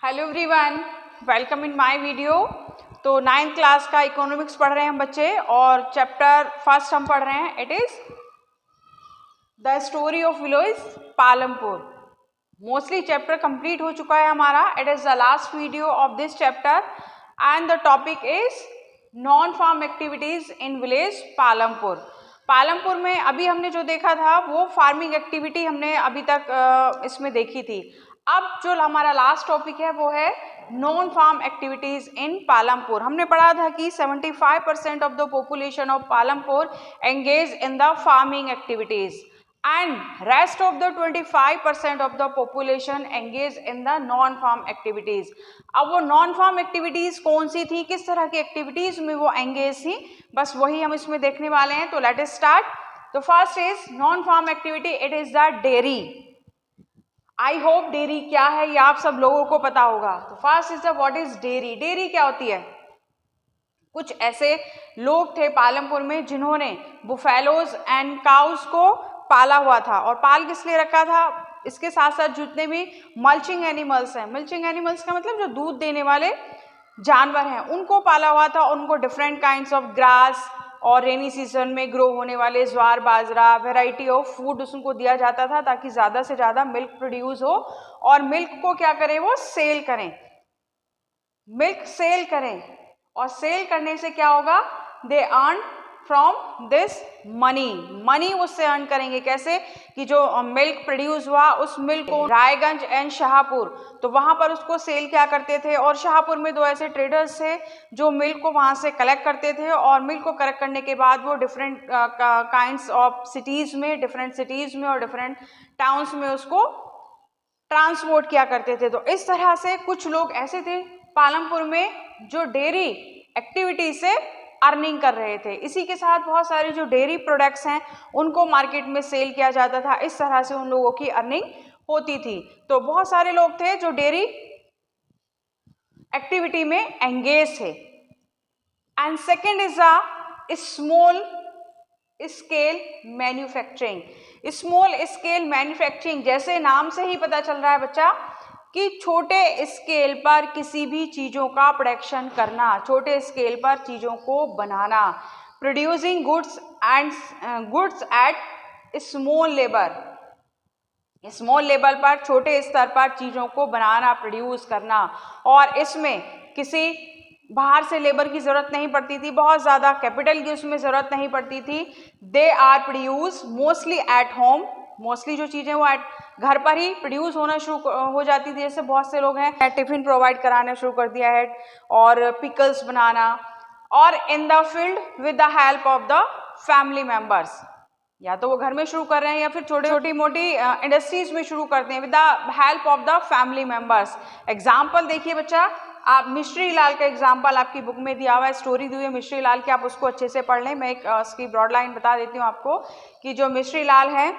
Hello everyone, welcome in my video. तो 9th class का economics पढ़ रहे हैं हम बच्चे और चैप्टर फर्स्ट हम पढ़ रहे हैं। It is the story of village Palampur. Mostly chapter complete हो चुका है हमारा। It is the last video of this chapter and the topic is non farm activities in village Palampur. Palampur में अभी हमने जो देखा था वो फार्मिंग एक्टिविटी हमने अभी तक इसमें देखी थी। अब जो हमारा लास्ट टॉपिक है वो है non farm activities in Palampur. हमने पढ़ा था कि 75% of the population of Palampur engage in the farming activities and rest of the 25% of the population engage in the non farm activities. अब वो नॉन फार्म एक्टिविटीज कौन सी थी, किस तरह की एक्टिविटीज में वो एंगेज थी, बस वही हम इसमें देखने वाले हैं। तो लेट अस स्टार्ट। तो first is non farm activity, it is the dairy. I hope dairy क्या है ये आप सब लोगों को पता होगा। तो first is the what is dairy. Dairy क्या होती है? कुछ ऐसे लोग थे पालमपुर में जिन्होंने बुफेलोज एंड काउस को पाला हुआ था। और पाल किस लिए रखा था? इसके साथ साथ जितने भी मल्चिंग एनिमल्स हैं, मल्चिंग एनिमल्स का मतलब जो दूध देने वाले जानवर हैं, उनको पाला हुआ था। उनको डिफरेंट काइंड्स ऑफ ग्रास और रेनी सीजन में ग्रो होने वाले ज्वार बाजरा वेराइटी ऑफ फूड उनको दिया जाता था ताकि ज़्यादा से ज़्यादा मिल्क प्रोड्यूस हो और मिल्क को क्या करें, वो सेल करें, मिल्क सेल करें। और सेल करने से क्या होगा? They earn from this money उससे अर्न करेंगे। कैसे? कि जो मिल्क प्रोड्यूस हुआ उस मिल्क को रायगंज एंड शाहपुर, तो वहाँ पर उसको सेल क्या करते थे। और शाहपुर में दो ऐसे ट्रेडर्स थे जो मिल्क को वहाँ से कलेक्ट करते थे और मिल्क को कलेक्ट करने के बाद वो डिफरेंट काइंड्स ऑफ सिटीज़ में, डिफरेंट सिटीज़ में और डिफरेंट टाउन्स में उसको ट्रांसपोर्ट किया करते थे। तो इस तरह से कुछ लोग ऐसे थे पालमपुर में जो डेयरी एक्टिविटी से अर्निंग कर रहे थे। इसी के साथ बहुत सारे जो डेयरी प्रोडक्ट्स हैं उनको मार्केट में सेल किया जाता था। इस तरह से उन लोगों की अर्निंग होती थी। तो बहुत सारे लोग थे जो डेयरी एक्टिविटी में एंगेज थे। And second is a small scale manufacturing. Small scale manufacturing, जैसे नाम से ही पता चल रहा है बच्चा कि छोटे स्केल पर किसी भी चीज़ों का प्रोडक्शन करना, छोटे स्केल पर चीज़ों को बनाना। Producing goods at small labour, small level पर, छोटे स्तर पर चीज़ों को बनाना, प्रोड्यूस करना। और इसमें किसी बाहर से लेबर की ज़रूरत नहीं पड़ती थी, बहुत ज़्यादा कैपिटल की उसमें ज़रूरत नहीं पड़ती थी। They are produce mostly at home. Mostly जो चीज़ें वो घर पर ही प्रोड्यूस होना शुरू हो जाती थी। जैसे बहुत से लोग हैं टिफ़िन प्रोवाइड कराना शुरू कर दिया है और पिकल्स बनाना। और in the field with the help of the family members, या तो वो घर में शुरू कर रहे हैं या फिर छोटी मोटी इंडस्ट्रीज में शुरू करते हैं with the help of the family members. Example देखिए बच्चा, आप मिश्री लाल का एग्जाम्पल आपकी बुक में दिया हुआ है, स्टोरी दी हुई है मिश्री लाल की, आप उसको अच्छे से पढ़ लें। मैं एक उसकी ब्रॉड लाइन बता देती हूँ आपको कि जो मिश्री लाल है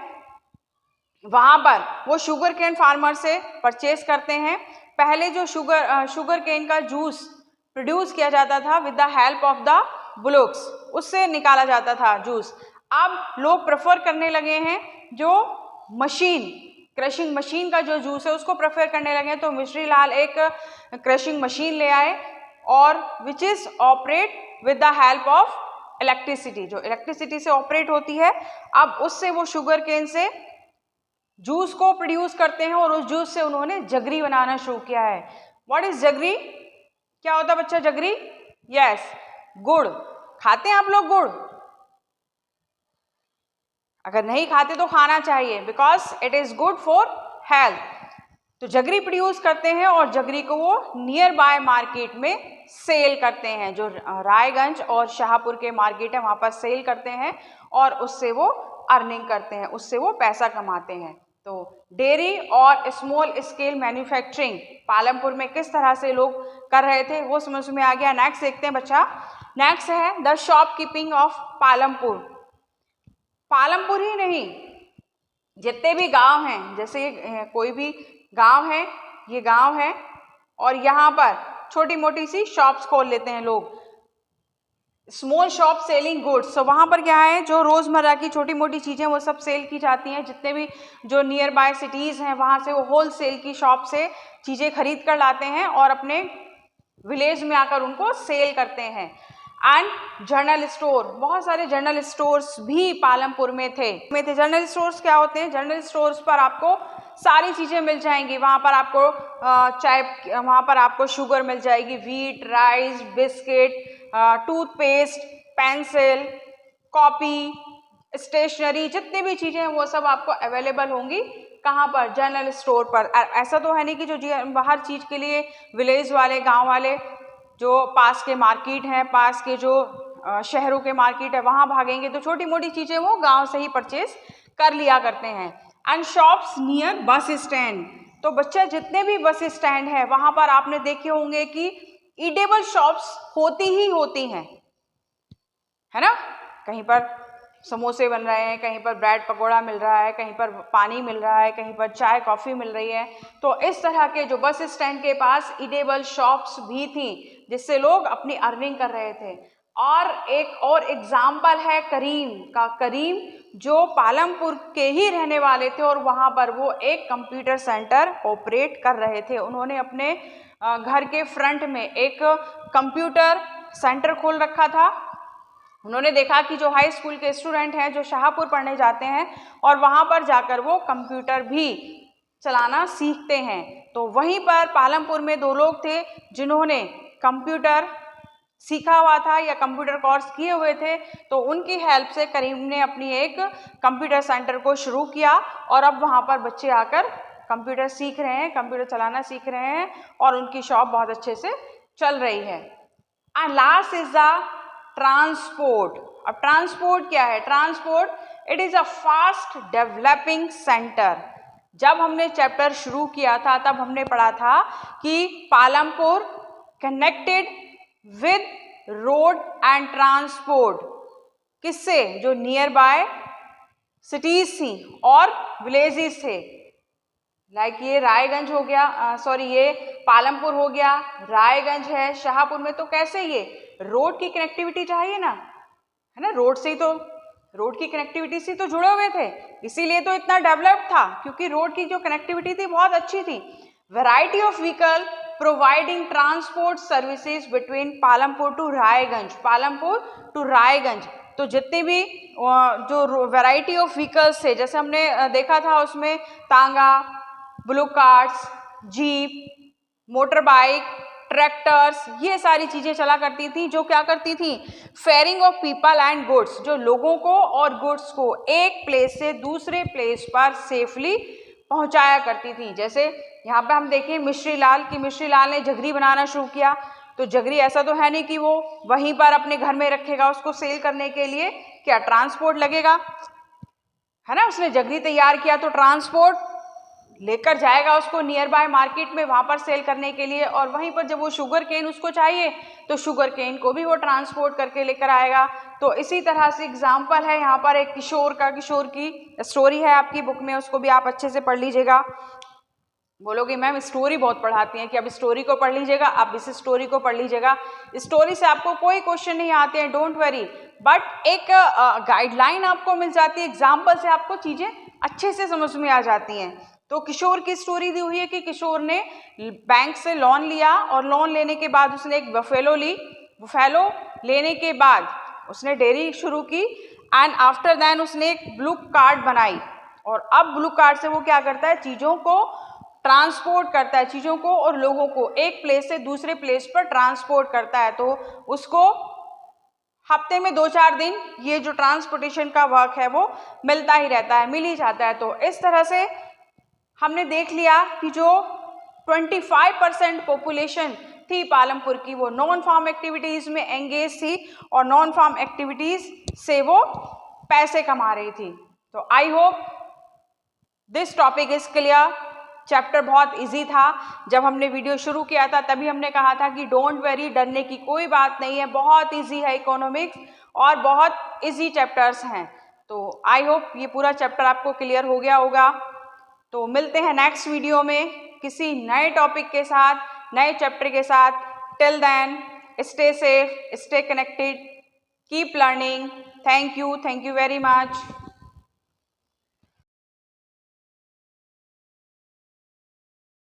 वहाँ पर वो शुगर केन फार्मर से परचेज करते हैं। पहले जो शुगर केन का जूस प्रोड्यूस किया जाता था with the help of the bullocks, उससे निकाला जाता था जूस। अब लोग प्रेफर करने लगे हैं जो मशीन, क्रशिंग मशीन का जो जूस है उसको प्रेफर करने लगे हैं। तो मिश्री लाल एक क्रशिंग मशीन ले आए और which is operate with the help of electricity, जो इलेक्ट्रिसिटी से ऑपरेट होती है। अब उससे वो शुगर केन से जूस को प्रोड्यूस करते हैं और उस जूस से उन्होंने जगरी बनाना शुरू किया है। What is jaggery? क्या होता है बच्चा जगरी? यस, गुड़। खाते हैं आप लोग गुड़? अगर नहीं खाते तो खाना चाहिए because it is good for health. तो जगरी प्रोड्यूस करते हैं और जगरी को वो नियर बाय मार्केट में सेल करते हैं, जो रायगंज और शाहपुर के मार्केट है वहाँ पर सेल करते हैं और उससे वो अर्निंग करते हैं, उससे वो पैसा कमाते हैं। तो डेयरी और स्मॉल स्केल मैन्युफैक्चरिंग पालमपुर में किस तरह से लोग कर रहे थे वो समझ में आ गया। नेक्स्ट देखते हैं बच्चा। नेक्स्ट है the shopkeeping of Palampur. Palampur ही नहीं, जितने भी गांव हैं, जैसे कोई भी गांव है, ये गांव है और यहाँ पर छोटी मोटी सी शॉप्स खोल लेते हैं लोग। स्मॉल शॉप सेलिंग गुड्स, तो वहाँ पर क्या है, जो रोज़मर्रा की छोटी मोटी चीज़ें वो सब सेल की जाती हैं। जितने भी जो नियर बाय सिटीज़ हैं वहाँ से वो होल सेल की शॉप से चीज़ें खरीद कर लाते हैं और अपने विलेज में आकर उनको सेल करते हैं। एंड जर्नल स्टोर, बहुत सारे जर्नल स्टोर्स भी पालमपुर में थे। जर्नल स्टोर्स क्या होते हैं, जर्नल स्टोर्स पर आपको सारी चीज़ें मिल जाएंगी। वहाँ पर आपको चाय, वहाँ पर आपको शुगर मिल जाएगी, wheat, rice, biscuit, toothpaste, pencil, copy, stationery, जितनी भी चीज़ें हैं वो सब आपको अवेलेबल होंगी। कहाँ पर, जनरल स्टोर पर। ऐसा तो है नहीं कि जो हर चीज़ के लिए विलेज वाले, गांव वाले जो पास के मार्केट हैं, पास के जो शहरों के मार्केट है वहाँ भागेंगे, तो छोटी मोटी चीज़ें वो गांव से ही परचेज कर लिया करते हैं। And shops near bus stand, तो बच्चा जितने भी बस स्टैंड है वहाँ पर आपने देखे होंगे कि ईटेबल शॉप्स होती ही होती हैं, है ना। कहीं पर समोसे बन रहे हैं, कहीं पर ब्रेड पकोड़ा मिल रहा है, कहीं पर पानी मिल रहा है, कहीं पर चाय कॉफ़ी मिल रही है। तो इस तरह के जो बस स्टैंड के पास ईटेबल शॉप्स भी थी जिससे लोग अपनी अर्निंग कर रहे थे। और एक और एग्जाम्पल है करीम का। करीम जो पालमपुर के ही रहने वाले थे और वहाँ पर वो एक कंप्यूटर सेंटर ऑपरेट कर रहे थे। उन्होंने अपने घर के फ्रंट में एक कंप्यूटर सेंटर खोल रखा था। उन्होंने देखा कि जो हाई स्कूल के स्टूडेंट हैं जो शाहपुर पढ़ने जाते हैं और वहाँ पर जाकर वो कंप्यूटर भी चलाना सीखते हैं, तो वहीं पर पालमपुर में 2 लोग थे जिन्होंने कंप्यूटर सीखा हुआ था या कंप्यूटर कोर्स किए हुए थे। तो उनकी हेल्प से करीम ने अपनी एक कंप्यूटर सेंटर को शुरू किया और अब वहाँ पर बच्चे आकर कंप्यूटर सीख रहे हैं, कंप्यूटर चलाना सीख रहे हैं और उनकी शॉप बहुत अच्छे से चल रही है। And last is the transport. अब ट्रांसपोर्ट क्या है, transport it is a fast developing centre. जब हमने चैप्टर शुरू किया था तब हमने पढ़ा था कि Palampur connected with road and transport, किससे, जो नियर बाय सिटीज थी और विलेजेस थे। लाइक ये रायगंज हो गया, सॉरी ये पालमपुर हो गया, रायगंज है, शाहपुर में। तो कैसे, ये रोड की कनेक्टिविटी चाहिए ना, है ना, रोड से ही तो, रोड की कनेक्टिविटी से तो जुड़े हुए थे, इसीलिए तो इतना डेवलप था, क्योंकि रोड की जो कनेक्टिविटी थी बहुत अच्छी थी। Variety of vehicle providing transport services between Palampur to Raiganj, Palampur to Raiganj. तो जितने भी जो वैरायटी ऑफ व्हीकल्स थे, जैसे हमने देखा था उसमें तांगा, blue carts, jeep, motor bike, tractors, ये सारी चीज़ें चला करती थी, जो क्या करती थी, ferrying of people and goods, जो लोगों को और गुड्स को एक प्लेस से दूसरे प्लेस पर सेफली पहुंचाया करती थी। जैसे यहाँ पे हम देखें मिश्री लाल की, मिश्री लाल ने जगरी बनाना शुरू किया, तो जगरी ऐसा तो है नहीं कि वो वहीं पर अपने घर में रखेगा, उसको सेल करने के लिए क्या ट्रांसपोर्ट लगेगा, है ना। उसने जगरी तैयार किया तो ट्रांसपोर्ट लेकर जाएगा उसको नियर बाय मार्केट में, वहाँ पर सेल करने के लिए। और वहीं पर जब वो शुगर केन उसको चाहिए तो शुगर केन को भी वो ट्रांसपोर्ट करके लेकर आएगा। तो इसी तरह से एग्जाम्पल है यहाँ पर एक किशोर का, किशोर की स्टोरी है आपकी बुक में, उसको भी आप अच्छे से पढ़ लीजिएगा। बोलोगे मैम स्टोरी बहुत पढ़ाती हैं, कि अब स्टोरी को पढ़ लीजिएगा, आप इस स्टोरी को पढ़ लीजिएगा। स्टोरी से आपको कोई क्वेश्चन नहीं आते हैं, डोंट वरी, बट एक गाइडलाइन आपको मिल जाती है, एग्जाम्पल से आपको चीज़ें अच्छे से समझ में आ जाती हैं। तो किशोर की स्टोरी दी हुई है कि किशोर ने बैंक से लोन लिया और लोन लेने के बाद उसने एक बफेलो ली, बफेलो लेने के बाद उसने डेयरी शुरू की एंड आफ्टर दैन उसने एक ब्लू कार्ट बनाई। और अब ब्लू कार्ट से वो क्या करता है, चीज़ों को ट्रांसपोर्ट करता है, चीज़ों को और लोगों को एक प्लेस से दूसरे प्लेस पर ट्रांसपोर्ट करता है। तो उसको हफ्ते में 2-4 दिन ये जो ट्रांसपोर्टेशन का वर्क है वो मिलता ही रहता है, मिल ही जाता है। तो इस तरह से हमने देख लिया कि जो 25% पॉपुलेशन थी पालमपुर की वो नॉन फार्म एक्टिविटीज़ में एंगेज थी और नॉन फार्म एक्टिविटीज़ से वो पैसे कमा रही थी। तो I hope this topic is clear. Chapter बहुत इजी था, जब हमने वीडियो शुरू किया था तभी हमने कहा था कि डोंट वेरी, डरने की कोई बात नहीं है, बहुत इजी है इकोनॉमिक्स और बहुत इजी चैप्टर्स हैं। तो आई होप ये पूरा चैप्टर आपको क्लियर हो गया होगा। तो मिलते हैं नेक्स्ट वीडियो में किसी नए टॉपिक के साथ, नए चैप्टर के साथ। Till then stay safe, stay connected, keep learning. Thank you very much.